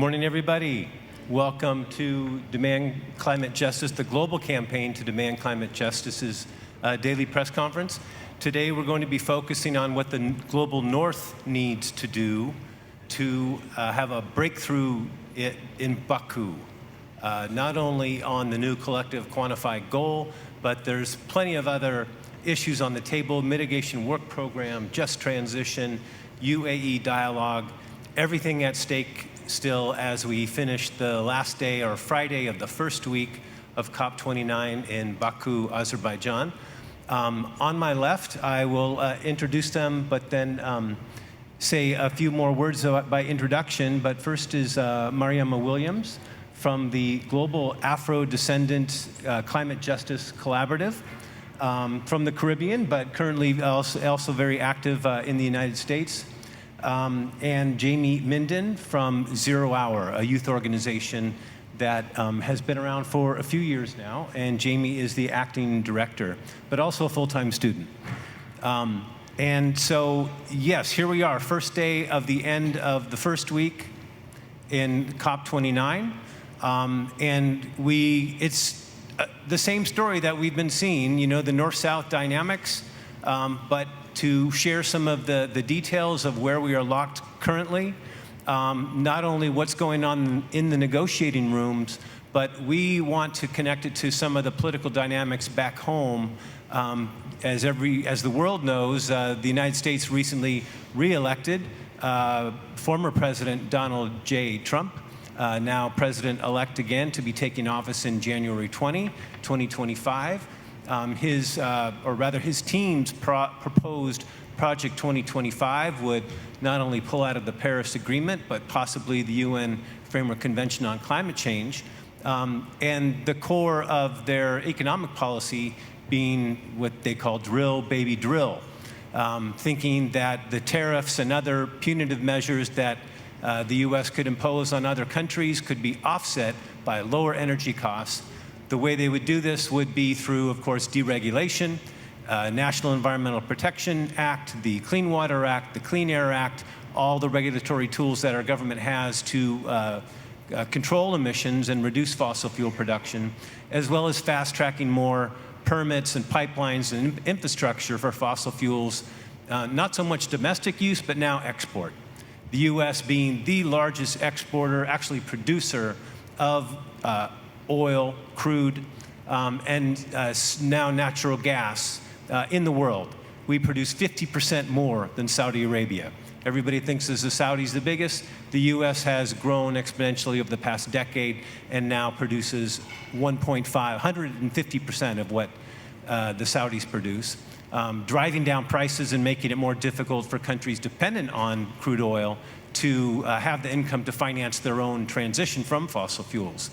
Morning, everybody. Welcome to Demand Climate Justice, the global campaign to demand climate justice's daily press conference. Today, we're going to be focusing on what the global north needs to do to have a breakthrough in Baku, not only on the new collective quantified goal, but there's plenty of other issues on the table: mitigation work program, just transition, UAE dialogue, everything at stake still as we finish the last day or Friday of the first week of COP29 in Baku, Azerbaijan. On my left, I will introduce them, but then say a few more words by introduction. But first is Mariama Williams from the Global Afro-Descendant Climate Justice Collaborative from the Caribbean, but currently also very active in the United States. And Jamie Minden from 0 Hour, a youth organization that has been around for a few years now, and Jamie is the acting director, but also a full-time student. And so, yes, here we are, first day of the end of the first week in COP29, and it's the same story that we've been seeing, you know, the north-south dynamics, but to share some of the details of where we are locked currently, not only what's going on in the negotiating rooms, but we want to connect it to some of the political dynamics back home. As the world knows, the United States recently re-elected former President Donald J. Trump, now President-elect again, to be taking office in January 2025. His team's proposed Project 2025 would not only pull out of the Paris Agreement, but possibly the UN Framework Convention on Climate Change, and the core of their economic policy being what they call drill, baby, drill, thinking that the tariffs and other punitive measures that the US could impose on other countries could be offset by lower energy costs. The way they would do this would be through, of course, deregulation, National Environmental Protection Act, the Clean Water Act, the Clean Air Act, all the regulatory tools that our government has to control emissions and reduce fossil fuel production, as well as fast-tracking more permits and pipelines and infrastructure for fossil fuels, not so much domestic use, but now export. The US being the largest exporter, actually producer of oil, crude, and now natural gas in the world. We produce 50% more than Saudi Arabia. Everybody thinks the Saudis the biggest. The US has grown exponentially over the past decade and now produces 150% of what the Saudis produce, driving down prices and making it more difficult for countries dependent on crude oil to have the income to finance their own transition from fossil fuels.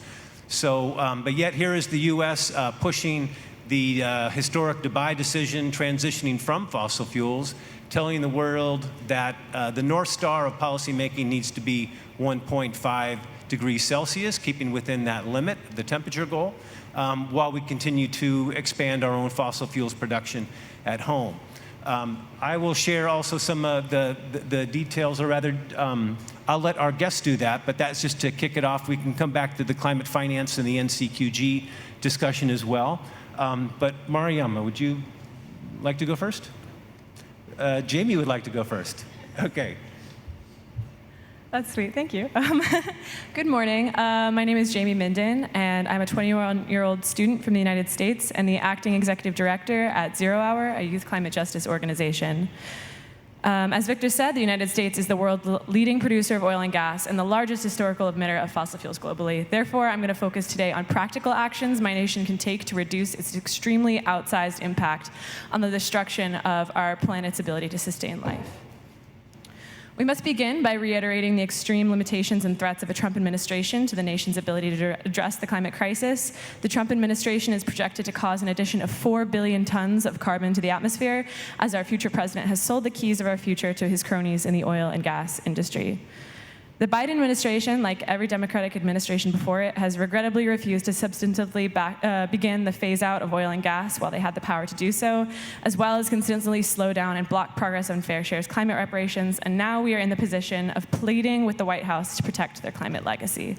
So, but yet here is the US pushing the historic Dubai decision, transitioning from fossil fuels, telling the world that the North Star of policymaking needs to be 1.5 degrees Celsius, keeping within that limit, the temperature goal, while we continue to expand our own fossil fuels production at home. I will share also some of the details, or rather, I'll let our guests do that, but that's just to kick it off. We can come back to the climate finance and the NCQG discussion as well. But Mariama, would you like to go first? Jamie would like to go first. Okay. That's sweet, thank you. Good morning, my name is Jamie Minden, and I'm a 21-year-old student from the United States and the acting executive director at 0 Hour, a youth climate justice organization. As Victor said, the United States is the world's leading producer of oil and gas and the largest historical emitter of fossil fuels globally. Therefore, I'm going to focus today on practical actions my nation can take to reduce its extremely outsized impact on the destruction of our planet's ability to sustain life. We must begin by reiterating the extreme limitations and threats of a Trump administration to the nation's ability to address the climate crisis. The Trump administration is projected to cause an addition of 4 billion tons of carbon to the atmosphere, as our future president has sold the keys of our future to his cronies in the oil and gas industry. The Biden administration, like every Democratic administration before it, has regrettably refused to substantively begin the phase-out of oil and gas while they had the power to do so, as well as consistently slow down and block progress on fair share's climate reparations, and now we are in the position of pleading with the White House to protect their climate legacy.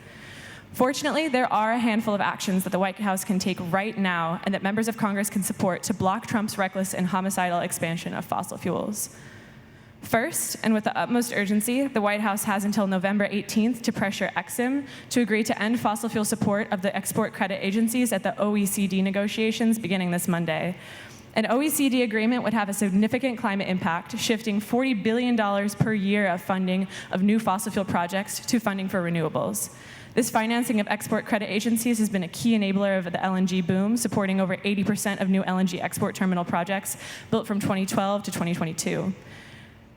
Fortunately, there are a handful of actions that the White House can take right now and that members of Congress can support to block Trump's reckless and homicidal expansion of fossil fuels. First, and with the utmost urgency, the White House has until November 18th to pressure Exim to agree to end fossil fuel support of the export credit agencies at the OECD negotiations beginning this Monday. An OECD agreement would have a significant climate impact, shifting $40 billion per year of funding of new fossil fuel projects to funding for renewables. This financing of export credit agencies has been a key enabler of the LNG boom, supporting over 80% of new LNG export terminal projects built from 2012 to 2022.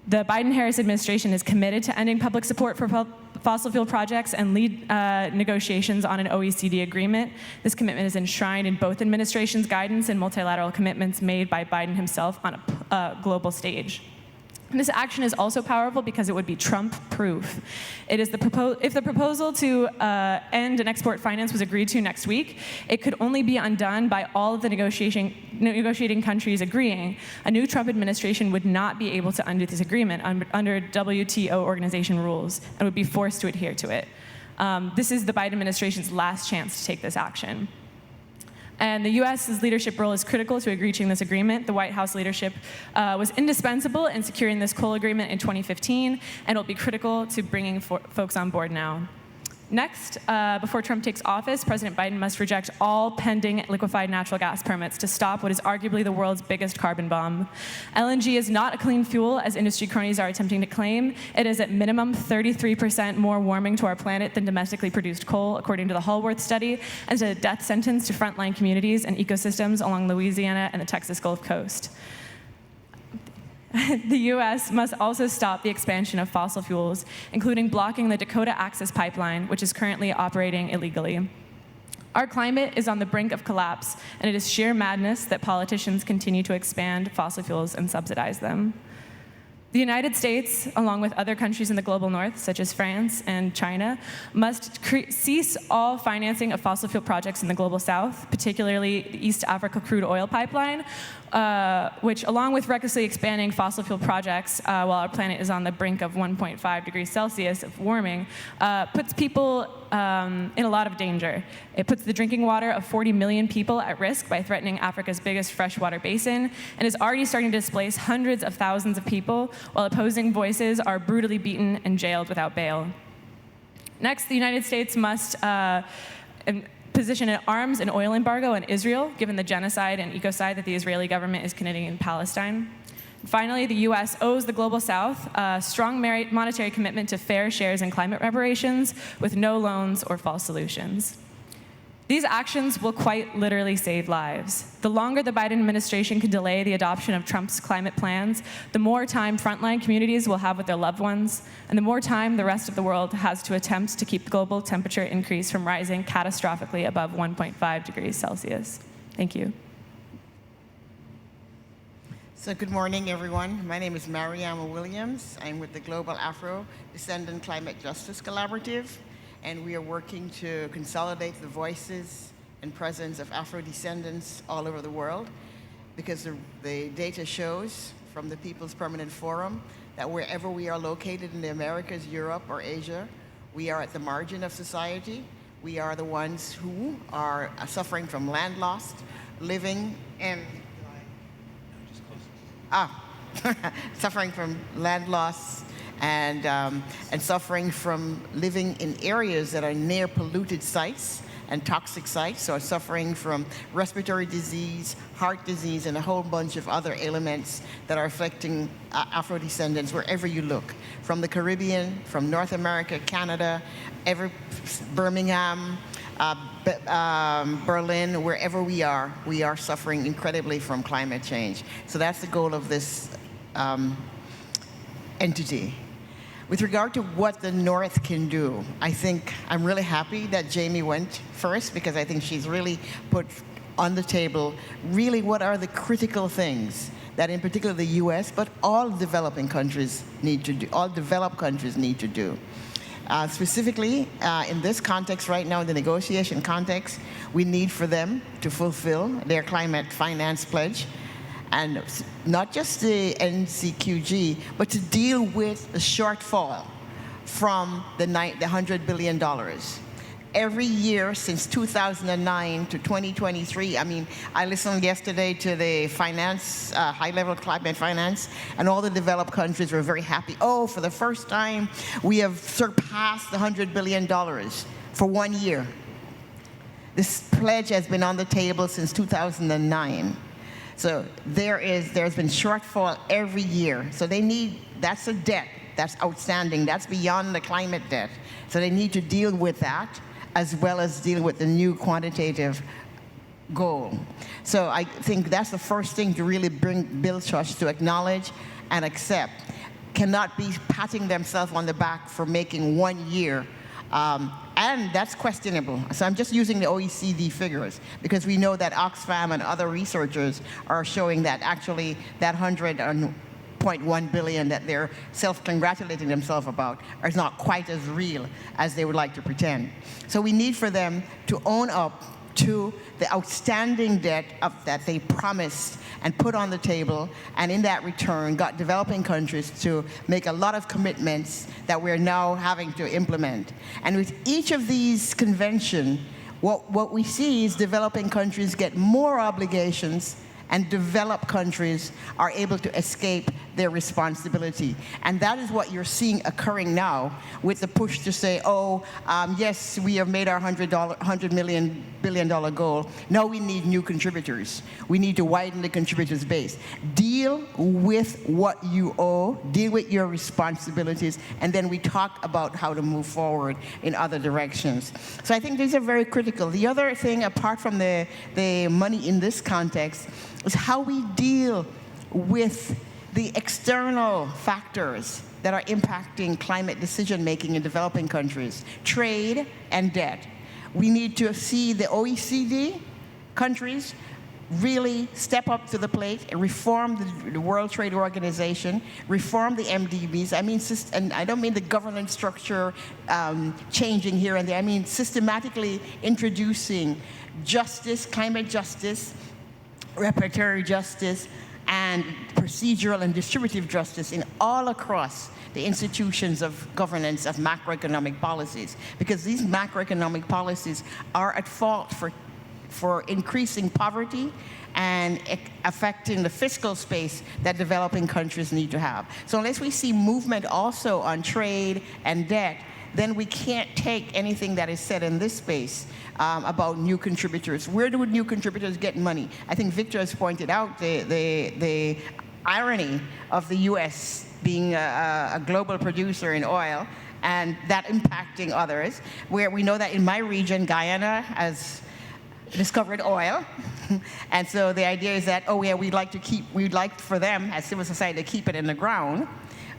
The Biden-Harris administration is committed to ending public support for fossil fuel projects and lead negotiations on an OECD agreement. This commitment is enshrined in both administrations' guidance and multilateral commitments made by Biden himself on a global stage. And this action is also powerful because it would be Trump-proof. It is if the proposal to end an export finance was agreed to next week, it could only be undone by all of the negotiating countries agreeing. A new Trump administration would not be able to undo this agreement under WTO organization rules and would be forced to adhere to it. This is the Biden administration's last chance to take this action. And the U.S.'s leadership role is critical to reaching this agreement. The White House leadership was indispensable in securing this coal agreement in 2015, and will be critical to bringing folks on board now. Next, before Trump takes office, President Biden must reject all pending liquefied natural gas permits to stop what is arguably the world's biggest carbon bomb. LNG is not a clean fuel, as industry cronies are attempting to claim. It is at minimum 33% more warming to our planet than domestically produced coal, according to the Hallworth study, and is a death sentence to frontline communities and ecosystems along Louisiana and the Texas Gulf Coast. The U.S. must also stop the expansion of fossil fuels, including blocking the Dakota Access Pipeline, which is currently operating illegally. Our climate is on the brink of collapse, and it is sheer madness that politicians continue to expand fossil fuels and subsidize them. The United States, along with other countries in the global north, such as France and China, must cease all financing of fossil fuel projects in the global south, particularly the East Africa crude oil pipeline, which, along with recklessly expanding fossil fuel projects while our planet is on the brink of 1.5 degrees Celsius of warming, puts people in a lot of danger. It puts the drinking water of 40 million people at risk by threatening Africa's biggest freshwater basin, and is already starting to displace hundreds of thousands of people, while opposing voices are brutally beaten and jailed without bail. Next, the United States must position an arms and oil embargo on Israel, given the genocide and ecocide that the Israeli government is committing in Palestine. Finally, the U.S. owes the Global South a strong monetary commitment to fair shares in climate reparations with no loans or false solutions. These actions will quite literally save lives. The longer the Biden administration can delay the adoption of Trump's climate plans, the more time frontline communities will have with their loved ones, and the more time the rest of the world has to attempt to keep global temperature increase from rising catastrophically above 1.5 degrees Celsius. Thank you. So good morning, everyone. My name is Mariama Williams. I'm with the Global Afro-Descendant Climate Justice Collaborative, and we are working to consolidate the voices and presence of Afro-descendants all over the world, because the data shows from the People's Permanent Forum that wherever we are located in the Americas, Europe, or Asia, we are at the margin of society. We are the ones who are suffering from land loss, living in suffering from land loss and suffering from living in areas that are near polluted sites and toxic sites, so suffering from respiratory disease, heart disease, and a whole bunch of other ailments that are affecting Afro-descendants wherever you look, from the Caribbean, from North America, Canada, Birmingham, Berlin, wherever we are suffering incredibly from climate change. So that's the goal of this entity. With regard to what the North can do, I think I'm really happy that Jamie went first, because I think she's really put on the table really what are the critical things that in particular the US, but all developing countries need to do, all developed countries need to do. Specifically, in this context right now, the negotiation context, we need for them to fulfill their climate finance pledge, and not just the NCQG, but to deal with the shortfall from the $100 billion. Every year since 2009 to 2023, I mean, I listened yesterday to the finance, high-level climate finance, and all the developed countries were very happy. Oh, for the first time, we have surpassed the $100 billion for 1 year. This pledge has been on the table since 2009. So there's been shortfall every year. So that's a debt that's outstanding. That's beyond the climate debt. So they need to deal with that, as well as deal with the new quantitative goal. So I think that's the first thing to really build trust, to acknowledge and accept. Cannot be patting themselves on the back for making 1 year. And that's questionable. So I'm just using the OECD figures, because we know that Oxfam and other researchers are showing that actually that 100.1 billion that they're self-congratulating themselves about is not quite as real as they would like to pretend. So we need for them to own up to the outstanding debt that they promised and put on the table, and in that return got developing countries to make a lot of commitments that we're now having to implement. And with each of these conventions, what we see is developing countries get more obligations, and developed countries are able to escape their responsibility. And that is what you're seeing occurring now with the push to say, yes, we have made our $100 billion goal. Now we need new contributors. We need to widen the contributors base. Deal with what you owe, deal with your responsibilities, and then we talk about how to move forward in other directions. So I think these are very critical. The other thing, apart from the money in this context, is how we deal with the external factors that are impacting climate decision-making in developing countries, trade and debt. We need to see the OECD countries really step up to the plate and reform the World Trade Organization, reform the MDBs. I mean, and I don't mean the governance structure changing here and there. I mean systematically introducing justice, climate justice, reparatory justice, and procedural and distributive justice in all across the institutions of governance of macroeconomic policies, because these macroeconomic policies are at fault for increasing poverty and affecting the fiscal space that developing countries need to have. So unless we see movement also on trade and debt, then we can't take anything that is said in this space about new contributors. Where do new contributors get money? I think Victor has pointed out the irony of the US being a global producer in oil and that impacting others, where we know that in my region, Guyana has discovered oil. And so the idea is that, we'd like for them as civil society to keep it in the ground.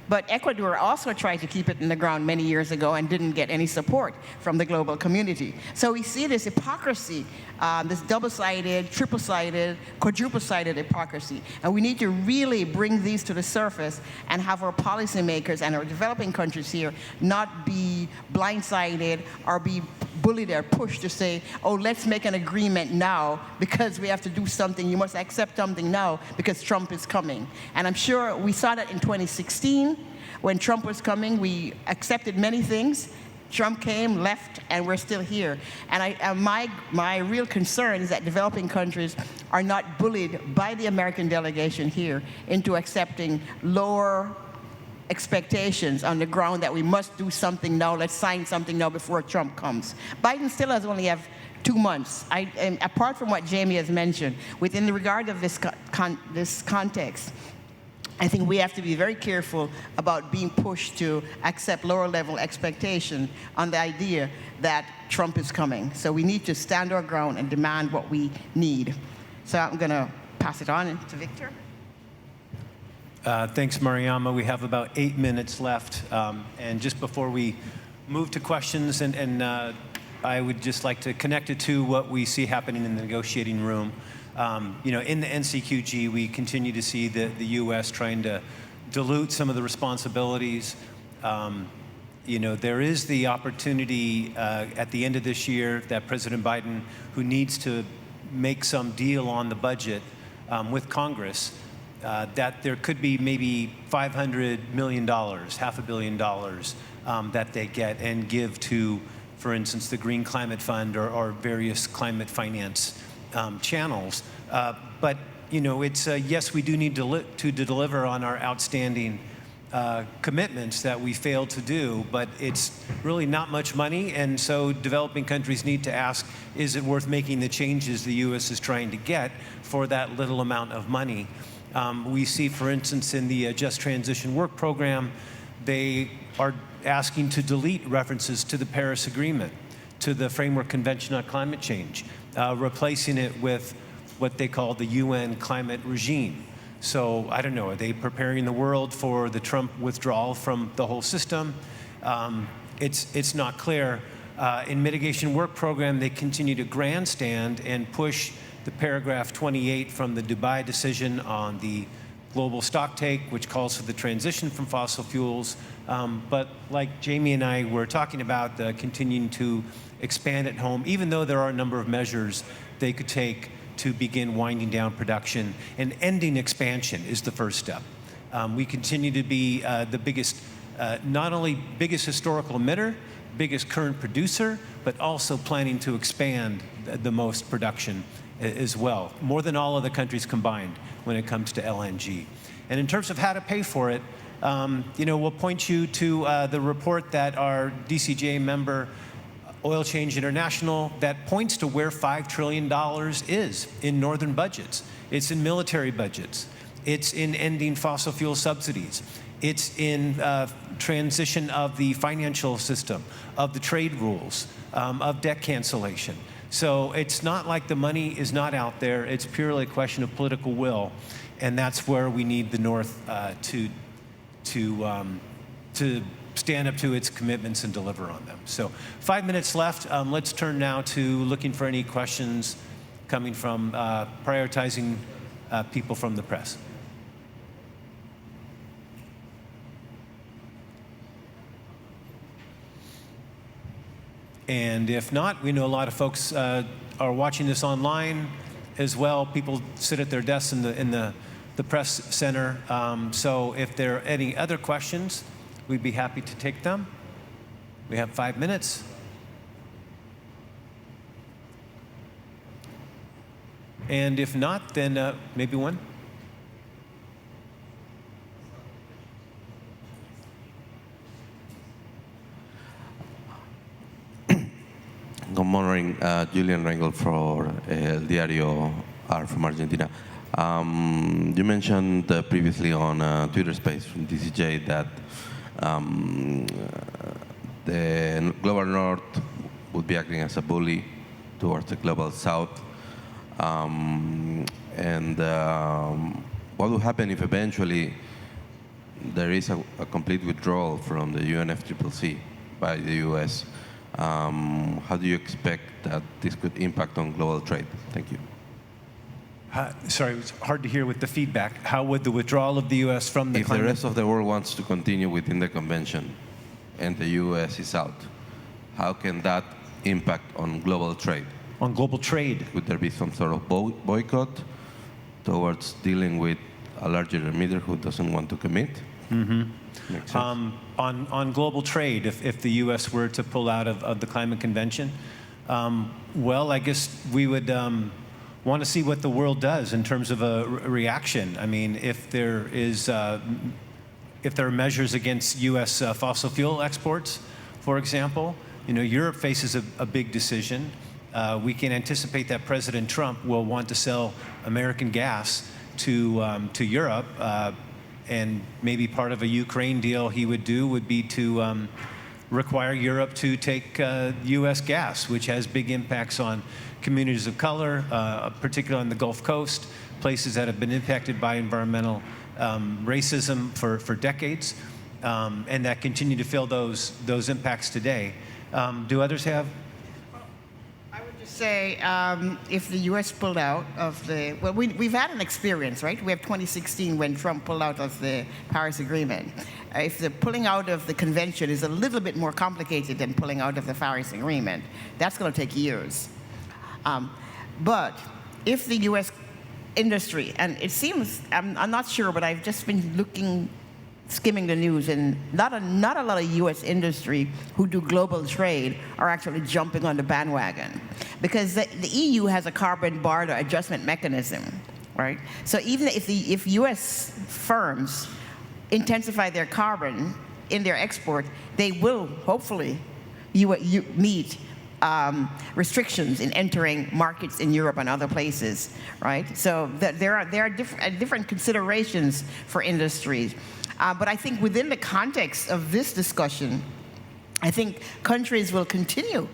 But Ecuador also tried to keep it in the ground many years ago and didn't get any support from the global community. So we see this hypocrisy, this double-sided, triple-sided, quadruple-sided hypocrisy. And we need to really bring these to the surface and have our policymakers and our developing countries here not be blindsided or be bullied or pushed to say, let's make an agreement now because we have to do something. You must accept something now because Trump is coming. And I'm sure we saw that in 2016. When Trump was coming, we accepted many things. Trump came, left, and we're still here. And my real concern is that developing countries are not bullied by the American delegation here into accepting lower expectations on the ground that we must do something now, let's sign something now before Trump comes. Biden still has only have 2 months. Apart from what Jamie has mentioned, within the regard of this context, I think we have to be very careful about being pushed to accept lower level expectation on the idea that Trump is coming. So we need to stand our ground and demand what we need. So I'm going to pass it on to Victor. Thanks, Mariama. We have about 8 minutes left. And just before we move to questions, and I would just like to connect it to what we see happening in the negotiating room. In the NCQG, we continue to see the U.S. trying to dilute some of the responsibilities, there is the opportunity at the end of this year that President Biden, who needs to make some deal on the budget with Congress, that there could be maybe $500 million, $500 million that they get and give to, for instance, the Green Climate Fund or various climate finance channels. But it's yes, we do need to deliver on our outstanding commitments that we failed to do, but it's really not much money, and so developing countries need to ask, is it worth making the changes the U.S. is trying to get for that little amount of money? We see, for instance, in the Just Transition Work Program, they are asking to delete references to the Paris Agreement, to the Framework Convention on Climate Change, replacing it with what they call the UN climate regime. So I don't know, are they preparing the world for the Trump withdrawal from the whole system? It's not clear. In Mitigation Work Program, they continue to grandstand and push the paragraph 28 from the Dubai decision on the global stocktake, which calls for the transition from fossil fuels. But like Jamie and I were talking about, continuing to expand at home, even though there are a number of measures they could take to begin winding down production, and ending expansion is the first step. We continue to be the biggest, not only biggest historical emitter, biggest current producer, but also planning to expand the most production as well, more than all other countries combined when it comes to LNG. And in terms of how to pay for it, we'll point you to the report that our DCJ member, Oil Change International, that points to where $5 trillion is in northern budgets. It's in military budgets. It's in ending fossil fuel subsidies. It's in transition of the financial system, of the trade rules, of debt cancellation. So it's not like the money is not out there. It's purely a question of political will, and that's where we need the North to stand up to its commitments and deliver on them. So 5 minutes left. Let's turn now to looking for any questions coming from prioritizing people from the press. And if not, we know a lot of folks are watching this online as well. People sit at their desks in the press center. So if there are any other questions, we'd be happy to take them. We have 5 minutes. And if not, then maybe one. Good morning, Julian Rengel for El Diario R from Argentina. You mentioned previously on Twitter Space from DCJ that the global north would be acting as a bully towards the global south. What will happen if eventually there is a complete withdrawal from the UNFCCC by the US? How do you expect that this could impact on global trade? Thank you. Sorry, it was hard to hear with the feedback. How would the withdrawal of the U.S. from the If the rest of the world wants to continue within the convention and the U.S. is out, how can that impact on global trade? On global trade? Would there be some sort of boycott towards dealing with a larger emitter who doesn't want to commit? Mm-hmm. On global trade, if the U.S. were to pull out of the climate convention, well, I guess we would want to see what the world does in terms of a reaction. I mean, if there are measures against U.S. Fossil fuel exports, for example, Europe faces a big decision. We can anticipate that President Trump will want to sell American gas to Europe. And maybe part of a Ukraine deal he would do would be to require Europe to take U.S. gas, which has big impacts on communities of color, particularly on the Gulf Coast, places that have been impacted by environmental racism for decades, and that continue to feel those impacts today. Do others have? I would just say if the U.S. pulled out of the, well, we've had an experience, right? We have 2016 when Trump pulled out of the Paris Agreement. if the pulling out of the convention is a little bit more complicated than pulling out of the Paris Agreement, that's going to take years. But if the U.S. industry, and it seems, I'm not sure, but I've just been skimming the news, and not a lot of U.S. industry who do global trade are actually jumping on the bandwagon, because the EU has a carbon border adjustment mechanism, right? So even if U.S. firms intensify their carbon in their export, they will hopefully meet restrictions in entering markets in Europe and other places, right? So there are different considerations for industries. But I think within the context of this discussion, I think countries will continue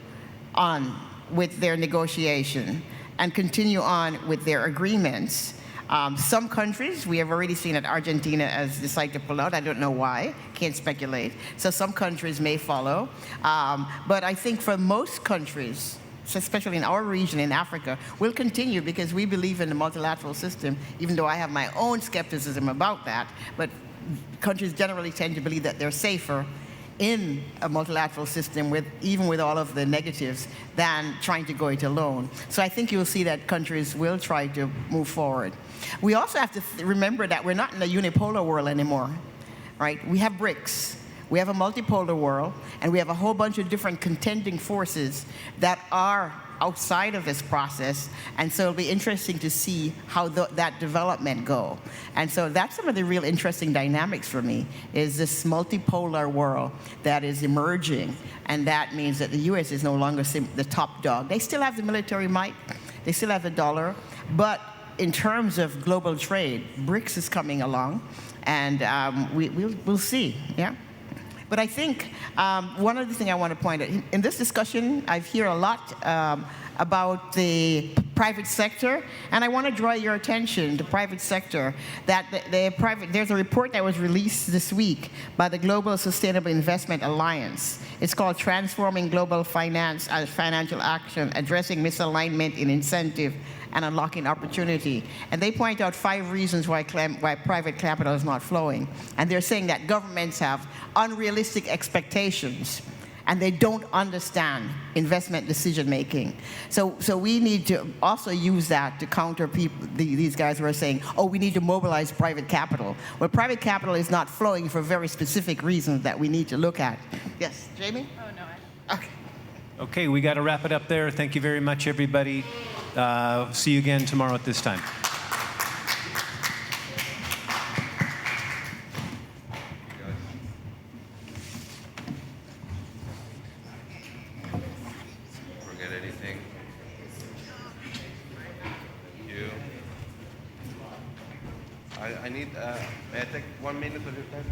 on with their negotiation and continue on with their agreements. Some countries, we have already seen that Argentina has decided to pull out. I don't know why, can't speculate. So some countries may follow. But I think for most countries, especially in our region in Africa, we'll continue because we believe in the multilateral system, even though I have my own skepticism about that. But countries generally tend to believe that they're safer in a multilateral system, even with all of the negatives, than trying to go it alone. So I think you'll see that countries will try to move forward. We also have to remember that we're not in a unipolar world anymore, right? We have BRICS. We have a multipolar world, and we have a whole bunch of different contending forces that are outside of this process, and so it'll be interesting to see how that development go. And so that's some of the real interesting dynamics for me, is this multipolar world that is emerging, and that means that the U.S. is no longer the top dog. They still have the military might, they still have the dollar, but in terms of global trade, BRICS is coming along, and we'll see, yeah? But I think one other thing I want to point out, in this discussion, I've heard a lot about the private sector, and I want to draw your attention to private sector, that there's a report that was released this week by the Global Sustainable Investment Alliance. It's called Transforming Global Finance as Financial Action, Addressing Misalignment in Incentive and Unlocking Opportunity. And they point out 5 reasons why private capital is not flowing. And they're saying that governments have unrealistic expectations, and they don't understand investment decision making. So we need to also use that to counter these guys who are saying, oh, we need to mobilize private capital. Well, private capital is not flowing for very specific reasons that we need to look at. Yes, Jamie? Oh, no. Okay. Okay, we got to wrap it up there. Thank you very much, everybody. See you again tomorrow at this time. Forget anything? Thank you. I need, may I take 1 minute of your time?